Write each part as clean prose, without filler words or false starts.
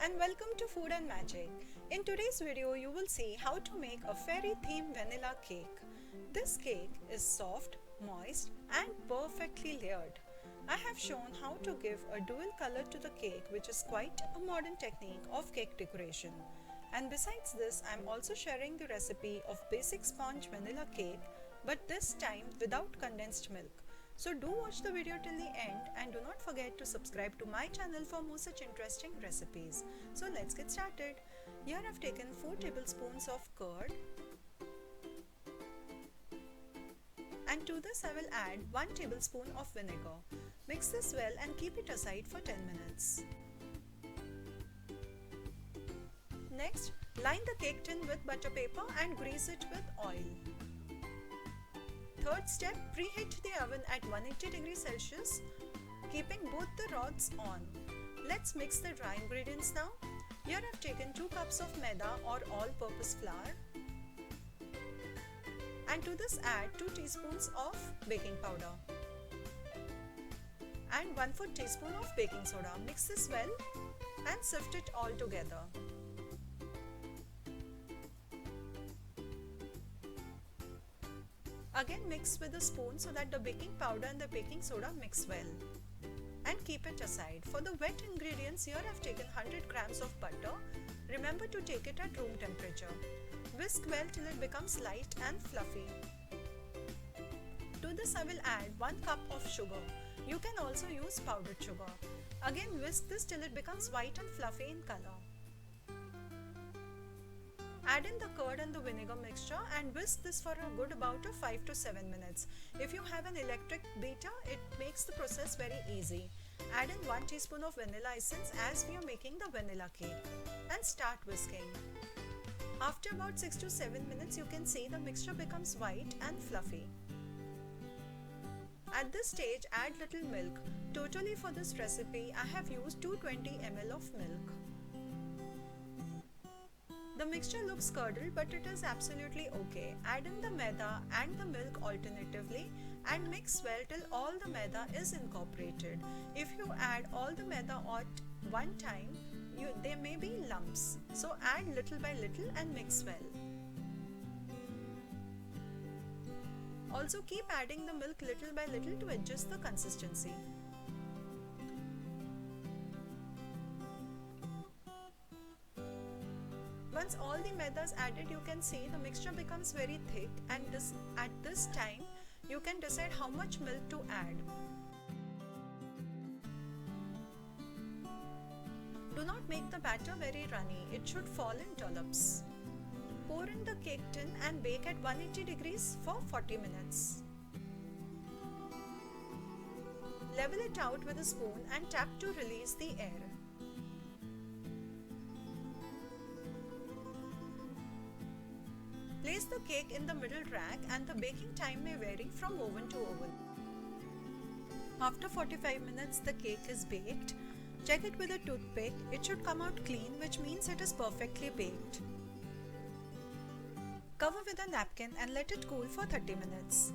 and welcome to Food and Magic. In today's video, you will see how to make a fairy themed vanilla cake. This cake is soft, moist, and perfectly layered. I have shown how to give a dual color to the cake, which is quite a modern technique of cake decoration. And besides this, I am also sharing the recipe of basic sponge vanilla cake, but this time without condensed milk. So do watch the video till the end and do not forget to subscribe to my channel for more such interesting recipes. So let's get started. Here I've taken 4 tablespoons of curd, and to this I will add 1 tablespoon of vinegar. Mix this well and keep it aside for 10 minutes. Next, line the cake tin with butter paper and grease it with oil. Third step, preheat the oven at 180 degrees Celsius, keeping both the rods on. Let's mix the dry ingredients now. Here I've taken 2 cups of maida or all-purpose flour, and to this add 2 teaspoons of baking powder and 1/4 teaspoon of baking soda. Mix this well and sift it all together. Again mix with a spoon so that the baking powder and the baking soda mix well. And keep it aside. For the wet ingredients, here I've taken 100 grams of butter. Remember to take it at room temperature. Whisk well till it becomes light and fluffy. To this I will add 1 cup of sugar. You can also use powdered sugar. Again whisk this till it becomes white and fluffy in color. Add in the curd and the vinegar mixture and whisk this for a good about 5 to 7 minutes. If you have an electric beater, it makes the process very easy. Add in 1 teaspoon of vanilla essence as we are making the vanilla cake and start whisking. After about 6 to 7 minutes, you can see the mixture becomes white and fluffy. At this stage, add little milk. Totally for this recipe, I have used 220 ml of milk. The mixture looks curdled, but it is absolutely okay. Add in the maida and the milk alternatively and mix well till all the maida is incorporated. If you add all the maida at one time, there may be lumps. So add little by little and mix well. Also keep adding the milk little by little to adjust the consistency. Once all the maida is added, you can see the mixture becomes very thick, and at this time you can decide how much milk to add. Do not make the batter very runny, it should fall in dollops. Pour in the cake tin and bake at 180 degrees for 40 minutes. Level it out with a spoon and tap to release the air. Place the cake in the middle rack and the baking time may vary from oven to oven. After 45 minutes, the cake is baked. Check it with a toothpick. It should come out clean, which means it is perfectly baked. Cover with a napkin and let it cool for 30 minutes.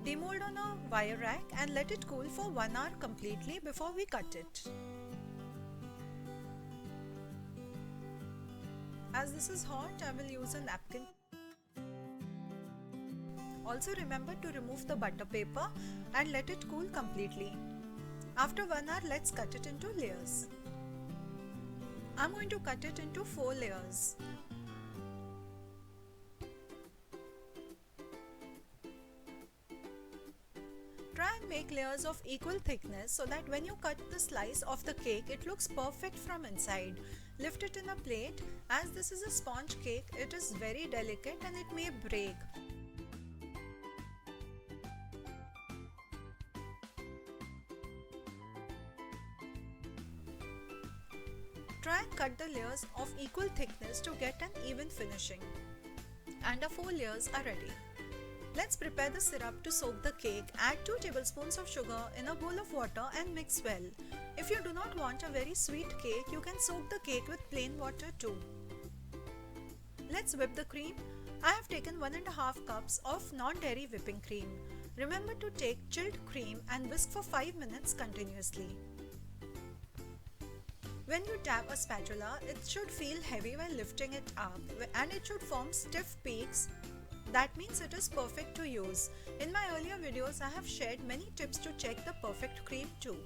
Demold on a wire rack and let it cool for 1 hour completely before we cut it. As this is hot, I will use a napkin. Also remember to remove the butter paper and let it cool completely. After 1 hour, let's cut it into layers. I'm going to cut it into 4 layers. Try and make layers of equal thickness so that when you cut the slice of the cake, it looks perfect from inside. Lift it in a plate. As this is a sponge cake, it is very delicate and it may break. Try and cut the layers of equal thickness to get an even finishing. And our 4 layers are ready. Let's prepare the syrup to soak the cake. Add 2 tablespoons of sugar in a bowl of water and mix well. If you do not want a very sweet cake, you can soak the cake with plain water too. Let's whip the cream. I have taken 1.5 cups of non-dairy whipping cream. Remember to take chilled cream and whisk for 5 minutes continuously. When you tap a spatula, it should feel heavy while lifting it up and it should form stiff peaks. That means it is perfect to use. In my earlier videos, I have shared many tips to check the perfect cream too.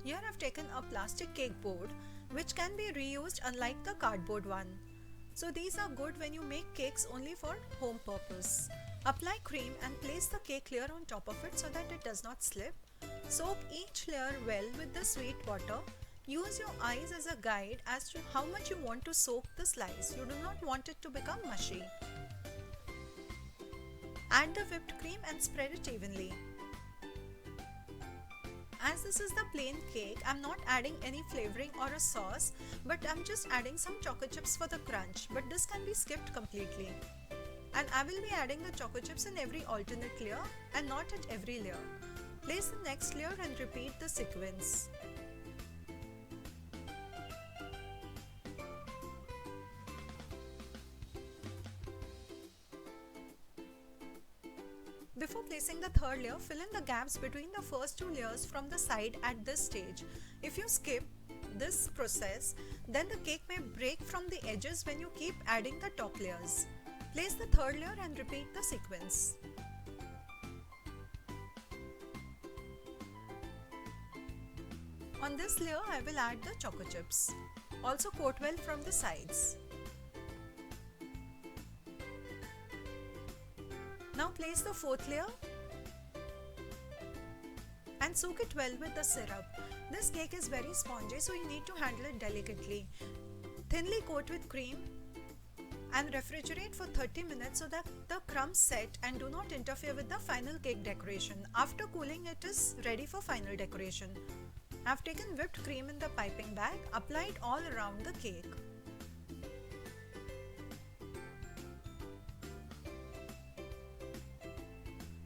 Here I've taken a plastic cake board which can be reused unlike the cardboard one. So these are good when you make cakes only for home purpose. Apply cream and place the cake layer on top of it so that it does not slip. Soak each layer well with the sweet water. Use your eyes as a guide as to how much you want to soak the slice. You do not want it to become mushy. Add the whipped cream and spread it evenly. As this is the plain cake, I'm not adding any flavoring or a sauce, but I'm just adding some choco chips for the crunch, but this can be skipped completely. And I will be adding the choco chips in every alternate layer and not at every layer. Place the next layer and repeat the sequence. Before placing the third layer, fill in the gaps between the first two layers from the side at this stage. If you skip this process, then the cake may break from the edges when you keep adding the top layers. Place the third layer and repeat the sequence. On this layer, I will add the choco chips. Also coat well from the sides. Now place the fourth layer and soak it well with the syrup. This cake is very spongy, so you need to handle it delicately. Thinly coat with cream and refrigerate for 30 minutes so that the crumbs set and do not interfere with the final cake decoration. After cooling, it is ready for final decoration. I have taken whipped cream in the piping bag, applied all around the cake.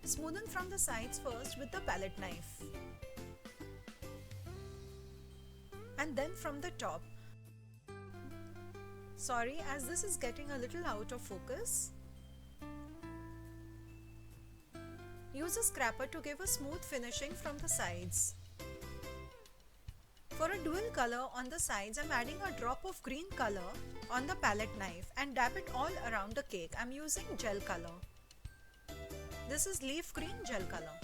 Smoothen from the sides first with the palette knife and then from the top. Sorry, as this is getting a little out of focus. Use a scraper to give a smooth finishing from the sides. For a dual color on the sides, I am adding a drop of green color on the palette knife and dab it all around the cake. I am using gel color. This is leaf green gel color.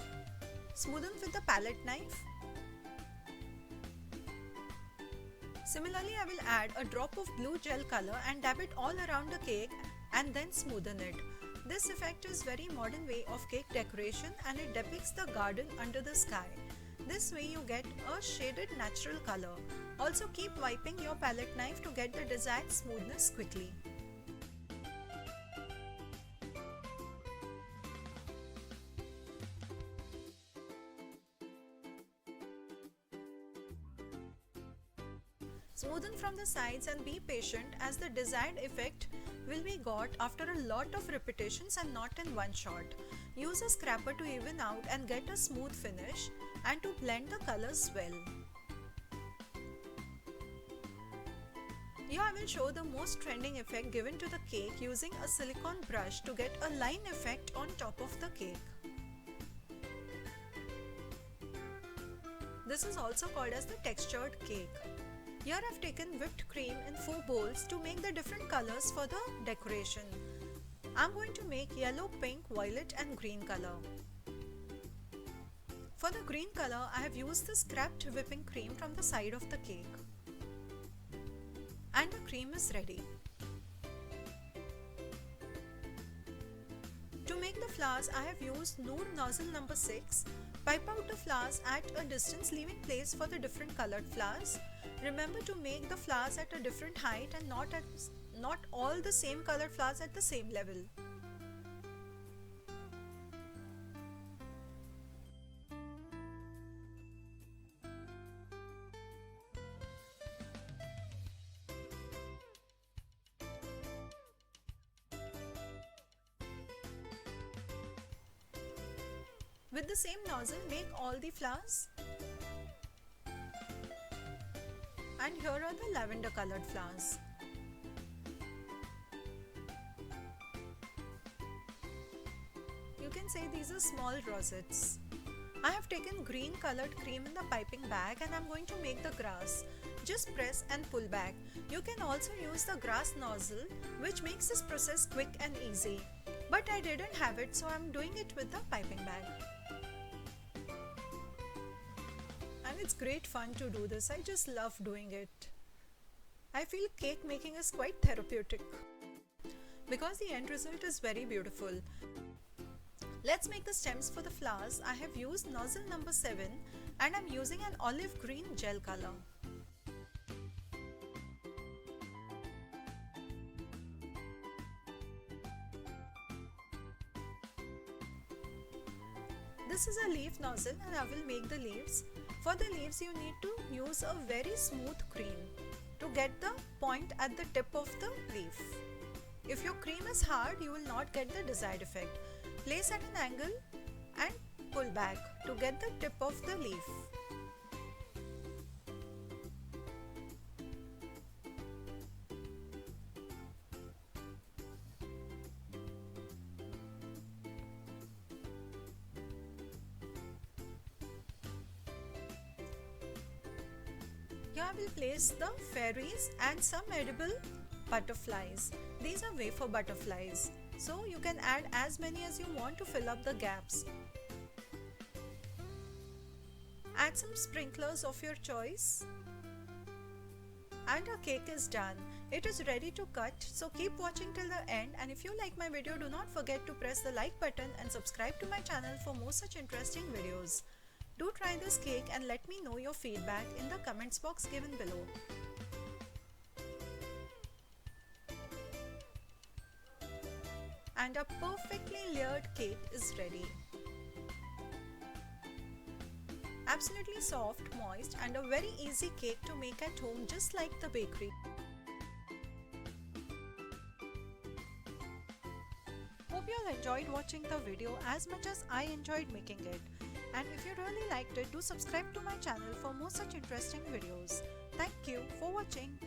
Smoothen with the palette knife. Similarly, I will add a drop of blue gel color and dab it all around the cake and then smoothen it. This effect is very modern way of cake decoration and it depicts the garden under the sky. This way you get a shaded natural color. Also keep wiping your palette knife to get the desired smoothness quickly. Smoothen from the sides and be patient as the desired effect will be got after a lot of repetitions and not in one shot. Use a scraper to even out and get a smooth finish and to blend the colors well. Here I will show the most trending effect given to the cake using a silicone brush to get a line effect on top of the cake. This is also called as the textured cake. Here I have taken whipped cream in 4 bowls to make the different colors for the decoration. I am going to make yellow, pink, violet and green color. For the green color, I have used the scrapped whipping cream from the side of the cake. And the cream is ready. To make the flowers, I have used Noor nozzle number 6. Pipe out the flowers at a distance, leaving place for the different colored flowers. Remember to make the flowers at a different height and not all the same colored flowers at the same level. With the same nozzle, make all the flowers. And here are the lavender colored flowers. You can say these are small rosettes. I have taken green colored cream in the piping bag and I'm going to make the grass. Just press and pull back. You can also use the grass nozzle, which makes this process quick and easy. But I didn't have it, so I'm doing it with the piping bag. And it's great fun to do this. I just love doing it. I feel cake making is quite therapeutic because the end result is very beautiful. Let's make the stems for the flowers. I have used nozzle number 7 and I'm using an olive green gel color. This is a leaf nozzle and I will make the leaves. For the leaves you need to use a very smooth cream to get the point at the tip of the leaf. If your cream is hard, you will not get the desired effect. Place at an angle and pull back to get the tip of the leaf. Here I will place the fairies and some edible butterflies. These are wafer butterflies, so you can add as many as you want to fill up the gaps. Add some sprinklers of your choice. And our cake is done. It is ready to cut, so keep watching till the end, and if you like my video, do not forget to press the like button and subscribe to my channel for more such interesting videos. Do try this cake and let me know your feedback in the comments box given below. And a perfectly layered cake is ready. Absolutely soft, moist and a very easy cake to make at home just like the bakery. Hope you all enjoyed watching the video as much as I enjoyed making it. And if you really liked it, do subscribe to my channel for more such interesting videos. Thank you for watching.